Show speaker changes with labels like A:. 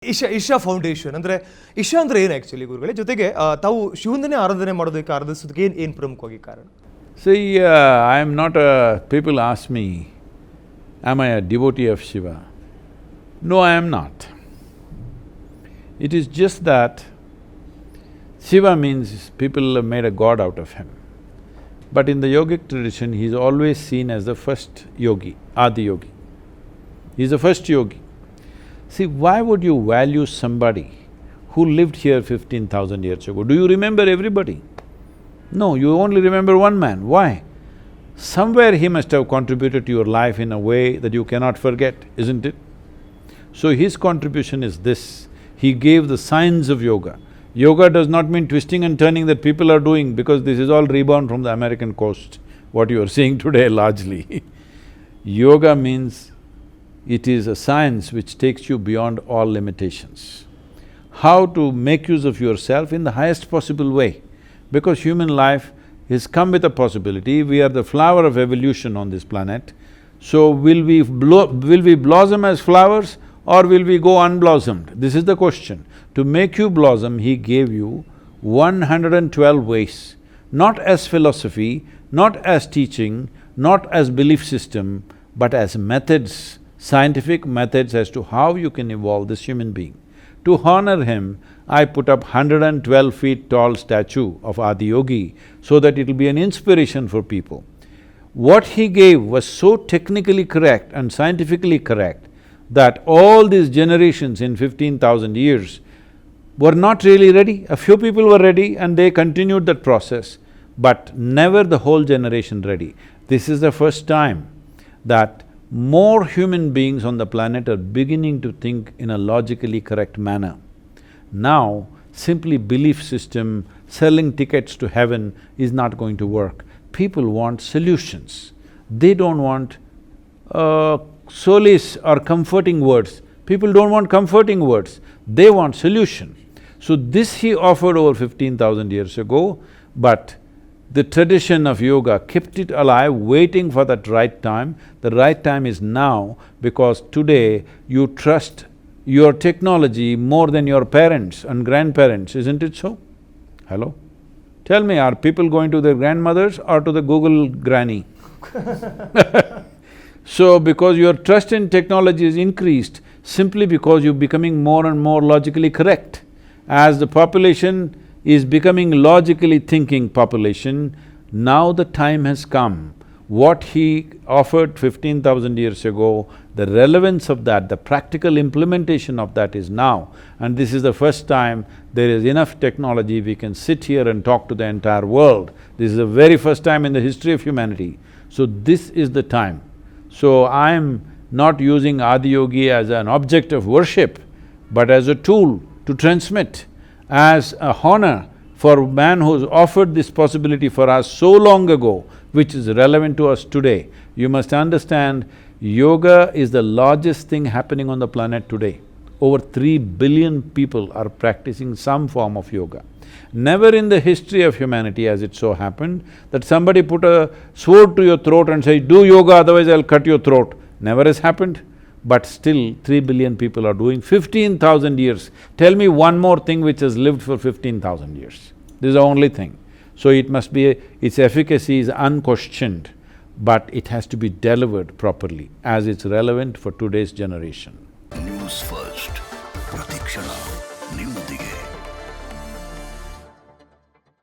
A: Isha Foundation ಅಂದ್ರೆ ಇಶಾ ಅಂದ್ರೆ ಏನು ಆಕ್ಚುಲಿ ಗುರುಗಳೇ ಜೊತೆಗೆ ತಾವು ಶಿವನನ್ನೇ ಆರಾಧನೆ ಮಾಡೋದಕ್ಕೆ ಆರಾಧಿಸೋದಕ್ಕೆ ಏನು ಪ್ರಮುಖವಾಗಿ ಕಾರಣ?
B: See, I am not a… people ask me, am I a devotee of Shiva? No, I am not. It is just that Shiva means people have made a god out of him. But in the yogic tradition, he is always seen as the first yogi, Adi yogi. He is the first yogi. See, why would you value somebody who lived here 15,000 years ago? Do you remember everybody? No, you only remember one man. Why? Somewhere he must have contributed to your life in a way that you cannot forget, isn't it? So his contribution is this: he gave the science of yoga. Yoga does not mean twisting and turning that people are doing, because this is all rebound from the American coast, what you are seeing today largely. Yoga means it is a science which takes you beyond all limitations. How to make use of yourself in the highest possible way. Because human life has come with a possibility, we are the flower of evolution on this planet. So will we blossom as flowers or will we go unblossomed? This is the question. To make you blossom, he gave you 112 ways, not as philosophy, not as teaching, not as belief system, but as methods, scientific methods as to how you can evolve this human being. To honor him, I put up 112 feet tall statue of Adi Yogi so that it'll be an inspiration for people. What he gave was so technically correct and scientifically correct that all these generations in 15,000 years were not really ready. A few people were ready and they continued that process, but never the whole generation ready. This is the first time that more human beings on the planet are beginning to think in a logically correct manner. Now, simply belief system, selling tickets to heaven is not going to work. People want solutions. They don't want solace or comforting words. People don't want comforting words, they want solution. So this he offered over 15,000 years ago, but the tradition of yoga kept it alive, waiting for that right time. The right time is now, because today you trust your technology more than your parents and grandparents, isn't it so? Hello? Tell me, are people going to their grandmothers or to the Google granny? So, because your trust in technology is increased simply because you're becoming more and more logically correct. As the population is becoming logically thinking population, now the time has come. What he offered 15,000 years ago, the relevance of that, the practical implementation of that is now. And this is the first time there is enough technology we can sit here and talk to the entire world. This is the very first time in the history of humanity. So this is the time. So I am not using Adi Yogi as an object of worship, but as a tool to transmit, as a honor for man who's offered this possibility for us so long ago, which is relevant to us today. You must understand, yoga is the largest thing happening on the planet today. Over 3 billion people are practicing some form of yoga. Never in the history of humanity has it so happened that somebody put a sword to your throat and say, do yoga, otherwise I'll cut your throat. Never has happened. But still 3 billion people are doing 15,000 years. Tell me one more thing which has lived for 15,000 years. This is the only thing. So it must be… its efficacy is unquestioned, but it has to be delivered properly as it's relevant for today's generation.
C: NewsFirst, ಪ್ರತಿಕ್ಷಣ ನಿಮ್ಮೊಂದಿಗೆ.